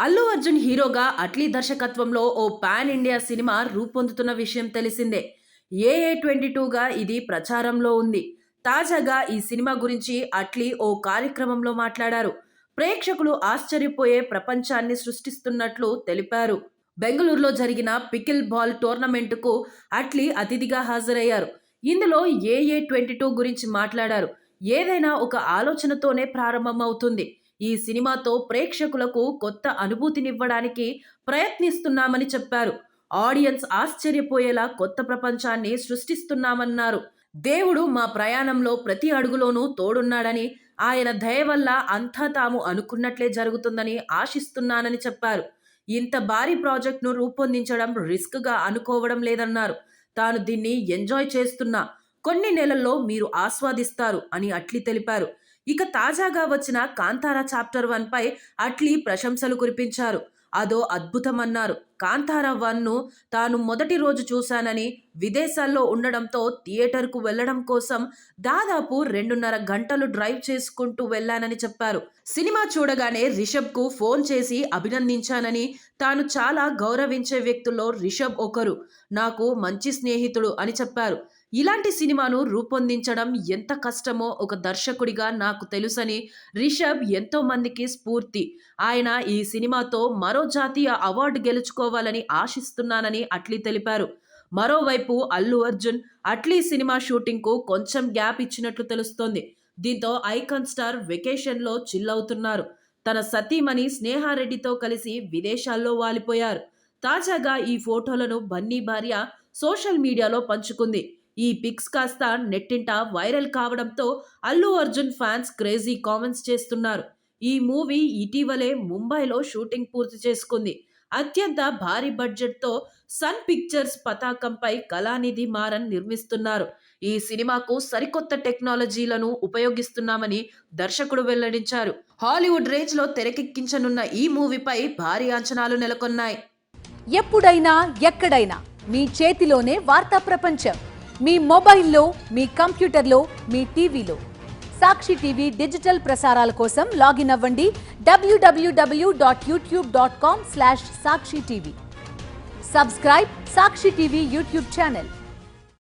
అల్లు అర్జున్ హీరోగా అట్లీ దర్శకత్వంలో ఓ pan India cinema రూపొందుతున్న విషయం తెలిసిందే. AA22గా ఇది ప్రచారంలో ఉంది. తాజాగా ఈ సినిమా గురించి అట్లీ ఓ కార్యక్రమంలో మాట్లాడారు. ప్రేక్షకులు ఆశ్చర్యపోయే ప్రపంచాన్ని సృష్టిస్తున్నట్లు తెలిపారు. బెంగళూరులో జరిగిన పికిల్ బాల్ టోర్నమెంటుకు అట్లీ అతిథిగా హాజరయ్యారు. ఇందులో AA22 గురించి మాట్లాడారు. ఏదైనా ఒక ఆలోచనతోనే ప్రారంభమవుతుంది. ఈ సినిమాతో ప్రేక్షకులకు కొత్త అనుభూతినివ్వడానికి ప్రయత్నిస్తున్నామని చెప్పారు. ఆడియన్స్ ఆశ్చర్యపోయేలా కొత్త ప్రపంచాన్ని సృష్టిస్తున్నామన్నారు. దేవుడు మా ప్రయాణంలో ప్రతి అడుగులోనూ తోడున్నాడని, ఆయన దయ వల్ల అంతా తాము అనుకున్నట్లే జరుగుతుందని ఆశిస్తున్నానని చెప్పారు. ఇంత భారీ ప్రాజెక్ట్ను రూపొందించడం రిస్క్గా అనుకోవడం లేదన్నారు. తాను దీన్ని ఎంజాయ్ చేస్తున్నా, కొన్ని నెలల్లో మీరు ఆస్వాదిస్తారు అని అట్లీ తెలిపారు. ఇక తాజాగా వచ్చిన కాంతారా చాప్టర్ 1 పై అట్లీ ప్రశంసలు కురిపించారు. అదో అద్భుతమన్నారు. కాంతారా 1ను తాను మొదటి రోజు చూశానని, విదేశాల్లో ఉండడంతో థియేటర్కు వెళ్లడం కోసం దాదాపు 2.5 గంటలు డ్రైవ్ చేసుకుంటూ వెళ్లానని చెప్పారు. సినిమా చూడగానే రిషబ్కు ఫోన్ చేసి అభినందించానని, తాను చాలా గౌరవించే వ్యక్తుల్లో రిషబ్ ఒకరు, నాకు మంచి స్నేహితుడు అని చెప్పారు. ఇలాంటి సినిమాను రూపొందించడం ఎంత కష్టమో ఒక దర్శకుడిగా నాకు తెలుసని, రిషబ్ ఎంతో మందికి స్ఫూర్తి. ఆయన ఈ సినిమాతో మరో జాతీయ అవార్డు గెలుచుకోవాలని ఆశిస్తున్నానని అట్లీ తెలిపారు. మరోవైపు అల్లు అర్జున్ అట్లీ సినిమా షూటింగ్కు కొంచెం గ్యాప్ ఇచ్చినట్లు తెలుస్తోంది. దీంతో ఐకాన్ స్టార్ వెకేషన్లో చిల్ అవుతున్నారు. తన సతీమణి స్నేహారెడ్డితో కలిసి విదేశాల్లో వాలిపోయారు. తాజాగా ఈ ఫోటోలను బన్నీ భార్య సోషల్ మీడియాలో పంచుకుంది. ఈ పిక్స్ కాస్త నెట్టింట వైరల్ కావడంతో Allu Arjun fans crazy comments చేస్తున్నారు. ఈ మూవీ ఇటీవలే ముంబైలో షూటింగ్ పూర్తి చేసుకుంది. అత్యంత భారీ బడ్జెట్తో సన్ పిక్చర్స్ పతాకంపై కళానిధి మారన్ నిర్మిస్తున్నారు. ఈ సినిమాకు సరికొత్త టెక్నాలజీలను ఉపయోగిస్తున్నామని దర్శకుడు వెల్లడించారు. హాలీవుడ్ రేంజ్లో తెరకెక్కించనున్న ఈ మూవీపై భారీ అంచనాలు నెలకొన్నాయి. ఎప్పుడైనా ఎక్కడైనా మీ చేతిలోనే వార్తా ప్రపంచం. మీ మొబైల్లో, మీ కంప్యూటర్లో, మీ టీవీలో. సాక్షి టీవీ డిజిటల్ ప్రసారాల కోసం లాగిన్ అవ్వండి www.youtube.com/సాక్షి టీవీ. సబ్స్క్రైబ్ సాక్షి టీవీ యూట్యూబ్ ఛానల్.